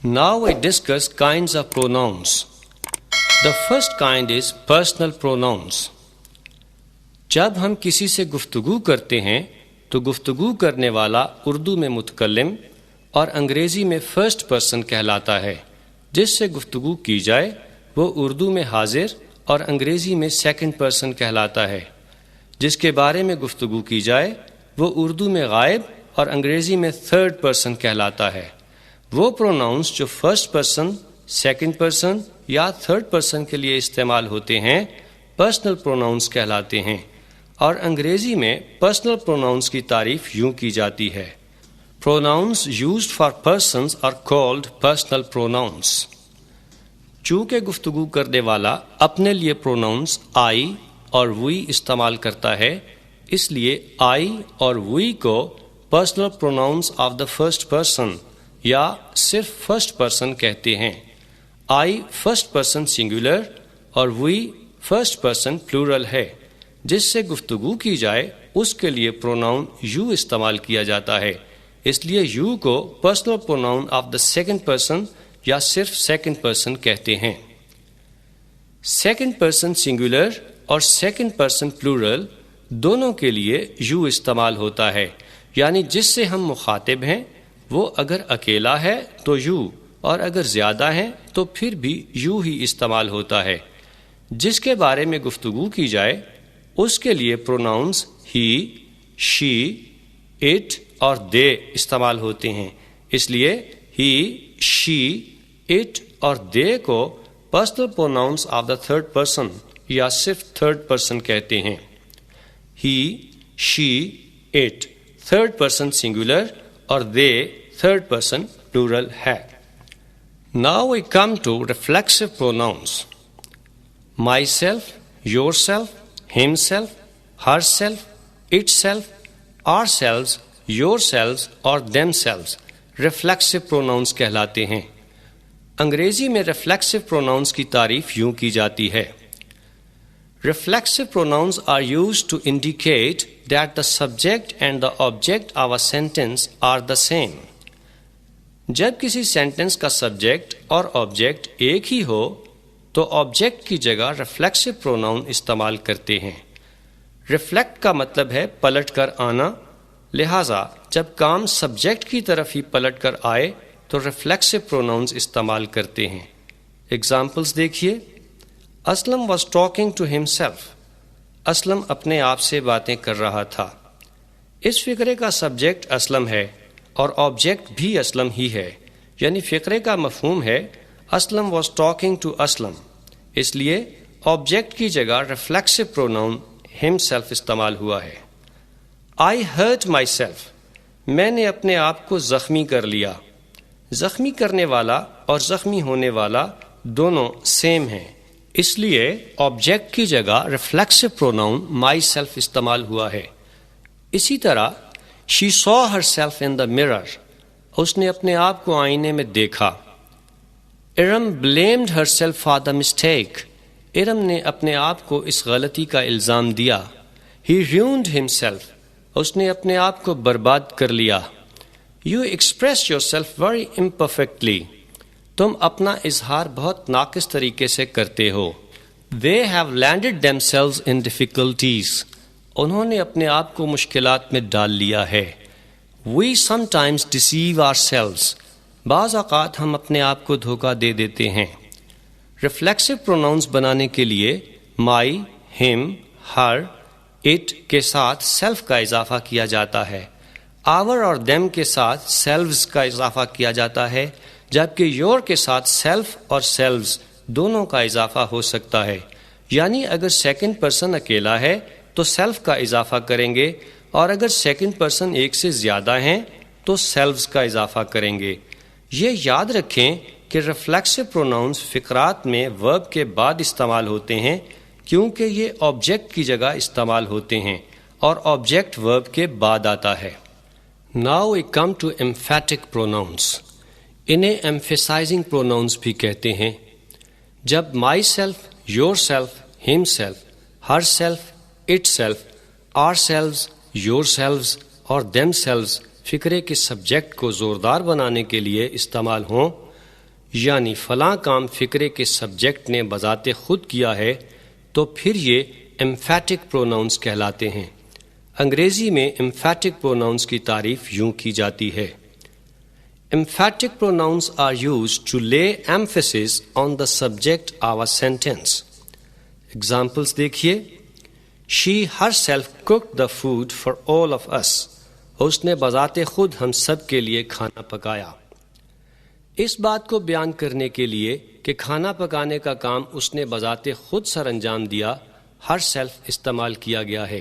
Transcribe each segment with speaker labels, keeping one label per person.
Speaker 1: Now we discuss kinds of pronouns. The first kind is personal pronouns. جب ہم کسی سے گفتگو کرتے ہیں تو گفتگو کرنے والا اردو میں متکلم اور انگریزی میں فرسٹ پرسن کہلاتا ہے. جس سے گفتگو کی جائے وہ اردو میں حاضر اور انگریزی میں سیکنڈ پرسن کہلاتا ہے. جس کے بارے میں گفتگو کی جائے وہ اردو میں غائب اور انگریزی میں تھرڈ پرسن کہلاتا ہے. وہ پروناؤنس جو فرسٹ پرسن، سیکنڈ پرسن یا تھرڈ پرسن کے لیے استعمال ہوتے ہیں پرسنل پروناؤنس کہلاتے ہیں. اور انگریزی میں پرسنل پروناؤنس کی تعریف یوں کی جاتی ہے: pronouns used for persons are called personal pronouns. چونکہ گفتگو کرنے والا اپنے لیے پروناؤنس آئی اور وی استعمال کرتا ہے، اس لیے آئی اور وی کو personal pronouns of the first person یا صرف فرسٹ پرسن کہتے ہیں. آئی فرسٹ پرسن سنگولر اور وی فرسٹ پرسن پلورل ہے. جس سے گفتگو کی جائے اس کے لیے پروناؤن یو استعمال کیا جاتا ہے، اس لیے یو کو personal pronoun of the second person یا صرف سیکنڈ پرسن کہتے ہیں. سیکنڈ پرسن سنگولر اور سیکنڈ پرسن پلورل دونوں کے لیے یو استعمال ہوتا ہے، یعنی جس سے ہم مخاطب ہیں وہ اگر اکیلا ہے تو یو اور اگر زیادہ ہیں تو پھر بھی یو ہی استعمال ہوتا ہے. جس کے بارے میں گفتگو کی جائے اس کے لیے پروناؤنس ہی، شی، اٹ اور دے استعمال ہوتے ہیں، اس لیے ہی، شی، اٹ اور دے کو personal pronouns of the third person یا صرف تھرڈ پرسن کہتے ہیں. ہی، شی، اٹ تھرڈ پرسن سنگولر اور دے تھرڈ پرسن پلورل ہے. Now we come to reflexive pronouns. Myself, yourself, himself, herself, itself, ourselves, yourselves اور themselves reflexive pronouns کہلاتے ہیں. انگریزی میں reflexive pronouns کی تعریف یوں کی جاتی ہے: Reflexive pronouns are used to indicate that the subject and the object of a sentence are the same. جب کسی سینٹنس کا سبجیکٹ اور آبجیکٹ ایک ہی ہو تو آبجیکٹ کی جگہ ریفلیکسو پروناؤن استعمال کرتے ہیں. ریفلیکٹ کا مطلب ہے پلٹ کر آنا، لہٰذا جب کام سبجیکٹ کی طرف ہی پلٹ کر آئے تو ریفلیکسو پروناؤنز استعمال کرتے ہیں. ایگزامپلس دیکھیے: Aslam was talking to himself. Aslam اپنے آپ سے باتیں کر رہا تھا. اس فقرے کا سبجیکٹ اسلم ہے اور آبجیکٹ بھی اسلم ہی ہے، یعنی فقرے کا مفہوم ہے Aslam was talking to Aslam, اس لیے آبجیکٹ کی جگہ ریفلیکسو پروناؤن ہم سیلف استعمال ہوا ہے. آئی ہرٹ مائی سیلف. میں نے اپنے آپ کو زخمی کر لیا. زخمی کرنے والا اور زخمی ہونے والا دونوں سیم ہیں، اس لیے آبجیکٹ کی جگہ ریفلیکسو پروناؤن مائی سیلف استعمال ہوا ہے. اسی طرح She saw herself in the mirror. اس نے اپنے آپ کو آئینے میں دیکھا. Iram blamed herself for the mistake. Iram نے اپنے آپ کو اس غلطی کا الزام دیا. He ruined himself. اس نے اپنے آپ کو برباد کر لیا. You express yourself very imperfectly. تم اپنا اظہار بہت ناقص طریقے سے کرتے ہو. They have landed themselves in difficulties. انہوں نے اپنے آپ کو مشکلات میں ڈال لیا ہے. We sometimes deceive ourselves. بعض اوقات ہم اپنے آپ کو دھوکہ دے دیتے ہیں. ریفلیکسو پروناؤنس بنانے کے لیے مائی، ہم، ہر، اٹ کے ساتھ سیلف کا اضافہ کیا جاتا ہے. آور اور دیم کے ساتھ سیلوز کا اضافہ کیا جاتا ہے، جبکہ یور کے ساتھ سیلف اور سیلوز دونوں کا اضافہ ہو سکتا ہے. یعنی اگر سیکنڈ پرسن اکیلا ہے تو سیلف کا اضافہ کریں گے اور اگر سیکنڈ پرسن ایک سے زیادہ ہیں تو سیلوز کا اضافہ کریں گے. یہ یاد رکھیں کہ ریفلیکسو پروناؤنس فقرات میں ورب کے بعد استعمال ہوتے ہیں کیونکہ یہ آبجیکٹ کی جگہ استعمال ہوتے ہیں اور آبجیکٹ ورب کے بعد آتا ہے. Now we come to emphatic pronouns. انہیں emphasizing pronouns بھی کہتے ہیں. جب myself, yourself, himself, herself, itself, ourselves, yourselves اور دیم سیلوز فقرے کے سبجیکٹ کو زوردار بنانے کے لیے استعمال ہوں یعنی فلاں کام فقرے کے سبجیکٹ نے بذات خود کیا ہے تو پھر یہ ایمفیٹک پروناؤنس کہلاتے ہیں۔ انگریزی میں ایمفیٹک پروناؤنس کی تعریف یوں کی جاتی ہے: Emphatic pronouns are used to lay emphasis on the subject of a sentence. Examples دیکھیے: She herself cooked the food for all of us. اس نے بذات خود ہم سب کے لیے کھانا پکایا۔ اس بات کو بیان کرنے کے لیے کہ کھانا پکانے کا کام اس نے بذات خود سر انجام دیا، herself استعمال کیا گیا ہے۔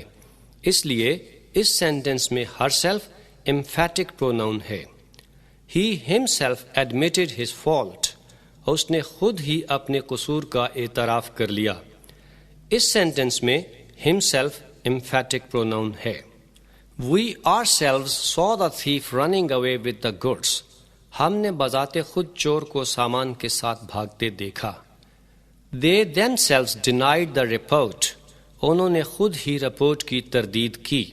Speaker 1: اس لیے اس سینٹنس میں herself emphatic pronoun ہے۔ He himself admitted his fault. اس نے خود ہی اپنے قصور کا اعتراف کر لیا۔ اس سینٹنس میں himself emphatic pronoun ہے۔ We ourselves saw the thief running away with the goods. ہم نے بذات خود چور کو سامان کے ساتھ بھاگتے دیکھا۔ They themselves denied the report. انہوں نے خود ہی رپورٹ کی تردید کی۔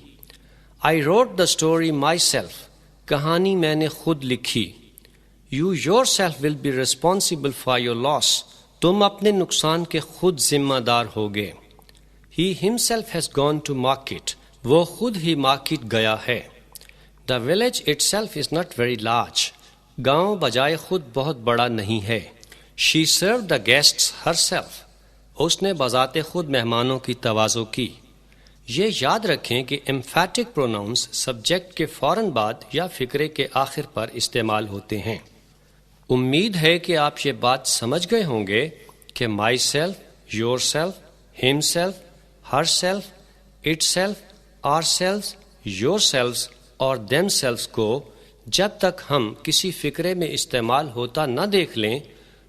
Speaker 1: I wrote the story myself. کہانی میں نے خود لکھی۔ You yourself will be responsible for your loss. تم اپنے نقصان کے خود ذمہ دار ہوگے۔ He himself has gone to market. وہ خود ہی مارکیٹ گیا ہے۔ The village itself is not very large. گاؤں بجائے خود بہت بڑا نہیں ہے۔ She served the guests herself. اس نے بذات خود مہمانوں کی تواضع کی۔ یہ یاد رکھیں کہ ایمفیٹک پروناؤنس سبجیکٹ کے فوراً بعد یا فقرے کے آخر پر استعمال ہوتے ہیں۔ امید ہے کہ آپ یہ بات سمجھ گئے ہوں گے کہ myself, yourself, himself, herself, itself, ourself, yourself اور دیم سیلف کو جب تک ہم کسی فقرے میں استعمال ہوتا نہ دیکھ لیں،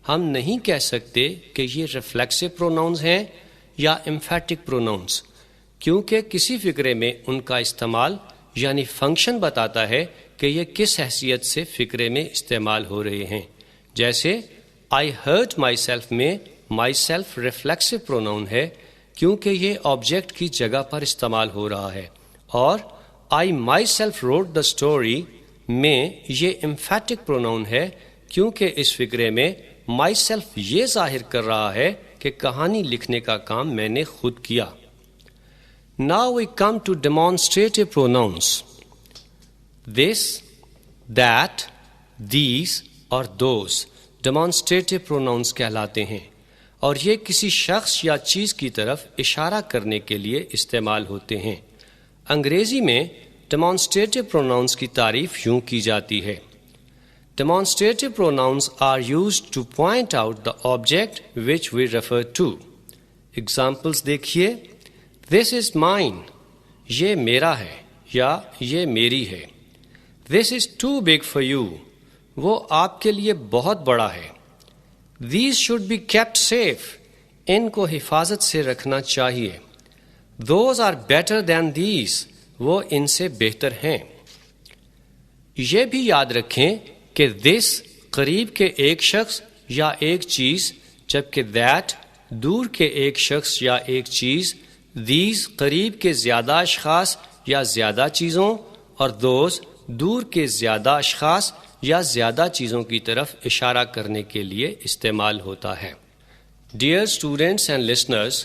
Speaker 1: ہم نہیں کہہ سکتے کہ یہ ریفلیکسو پروناؤنز ہیں یا ایمفیٹک پروناؤنز، کیونکہ کسی فقرے میں ان کا استعمال یعنی فنکشن بتاتا ہے کہ یہ کس حیثیت سے فقرے میں استعمال ہو رہے ہیں۔ جیسے آئی ہرٹ مائی سیلف میں مائی سیلف ریفلیکسو پروناؤن ہے کیونکہ یہ آبجیکٹ کی جگہ پر استعمال ہو رہا ہے، اور I myself wrote the story میں یہ ایمفیٹک پروناؤن ہے کیونکہ اس فقرے میں مائی سیلف یہ ظاہر کر رہا ہے کہ کہانی لکھنے کا کام میں نے خود کیا۔ Now we come to demonstrative pronouns. This, that, these اور those demonstrative pronouns کہلاتے ہیں، اور یہ کسی شخص یا چیز کی طرف اشارہ کرنے کے لیے استعمال ہوتے ہیں۔ انگریزی میں demonstrative pronouns کی تعریف یوں کی جاتی ہے: Demonstrative pronouns are used to point out the object which we refer to. Examples دیکھیے: This is mine. یہ میرا ہے یا یہ میری ہے۔ This is too big for you. وہ آپ کے لیے بہت بڑا ہے۔ These should be kept safe. ان کو حفاظت سے رکھنا چاہیے۔ Those are better than these. وہ ان سے بہتر ہیں۔ یہ بھی یاد رکھیں کہ this قریب کے ایک شخص یا ایک چیز، جبکہ that دور کے ایک شخص یا ایک چیز، these قریب کے زیادہ اشخاص یا زیادہ چیزوں، اور those دور کے زیادہ اشخاص یا زیادہ چیزوں کی طرف اشارہ کرنے کے لیے استعمال ہوتا ہے۔ Dear students and listeners,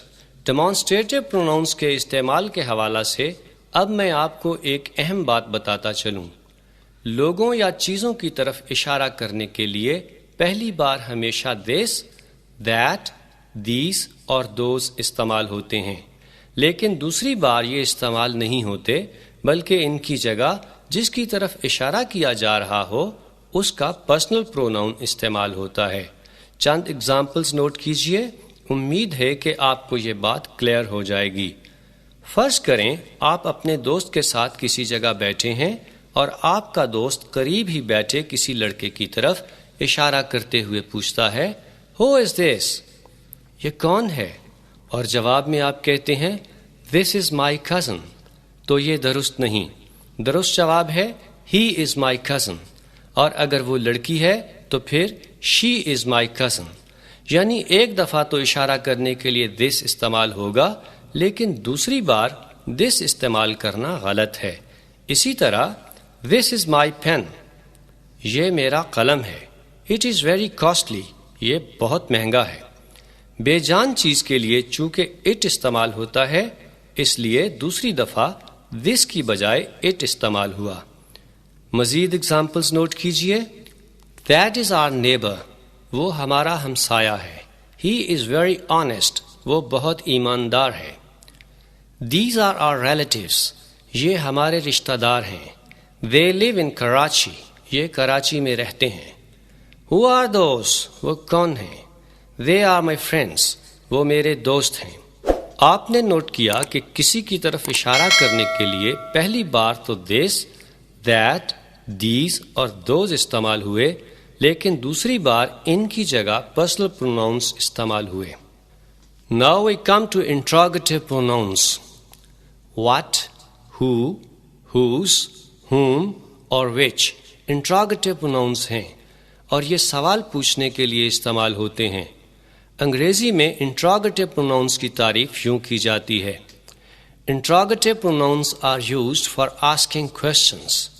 Speaker 1: demonstrative pronouns کے استعمال کے حوالہ سے اب میں آپ کو ایک اہم بات بتاتا چلوں۔ لوگوں یا چیزوں کی طرف اشارہ کرنے کے لیے پہلی بار ہمیشہ this, that, these اور those استعمال ہوتے ہیں، لیکن دوسری بار یہ استعمال نہیں ہوتے، بلکہ ان کی جگہ جس کی طرف اشارہ کیا جا رہا ہو اس کا پرسنل پروناؤن استعمال ہوتا ہے۔ چند اگزامپلز نوٹ کیجئے، امید ہے کہ آپ کو یہ بات کلیئر ہو جائے گی۔ فرض کریں آپ اپنے دوست کے ساتھ کسی جگہ بیٹھے ہیں اور آپ کا دوست قریب ہی بیٹھے کسی لڑکے کی طرف اشارہ کرتے ہوئے پوچھتا ہے Who is this؟ یہ کون ہے؟ اور جواب میں آپ کہتے ہیں This is my cousin۔ تو یہ درست نہیں، درست جواب ہے He is my cousin، اور اگر وہ لڑکی ہے تو پھر She is my cousin۔ یعنی ایک دفعہ تو اشارہ کرنے کے لیے this استعمال ہوگا، لیکن دوسری بار this استعمال کرنا غلط ہے۔ اسی طرح This is my pen، یہ میرا قلم ہے، اٹ از ویری کاسٹلی، یہ بہت مہنگا ہے۔ بے جان چیز کے لیے چونکہ اٹ استعمال ہوتا ہے اس لیے دوسری دفعہ دس کی بجائے اٹ استعمال ہوا۔ مزید اگزامپلز نوٹ کیجئے۔ دیٹ از آر نیبر، وہ ہمارا ہمسایہ ہے۔ ہی از ویری آنیسٹ، وہ بہت ایماندار ہے۔ دیز آر آر ریلیٹیوز، یہ ہمارے رشتہ دار ہیں۔ دے لیو ان کراچی، یہ کراچی میں رہتے ہیں۔ ہو آر دوز، وہ کون ہیں؟ دے آر مائی فرینڈس، وہ میرے دوست ہیں۔ آپ نے نوٹ کیا کہ کسی کی طرف اشارہ کرنے کے لیے پہلی بار تو دس، دیٹ، دیز اور دوز استعمال ہوئے، لیکن دوسری بار ان کی جگہ پرسنل پروناؤنس استعمال ہوئے۔ Now we come to interrogative pronouns. What, who, whose, whom اور which interrogative pronouns ہیں اور یہ سوال پوچھنے کے لیے استعمال ہوتے ہیں۔ انگریزی میں interrogative pronouns کی تعریف یوں کی جاتی ہے: Interrogative pronouns are used for asking questions.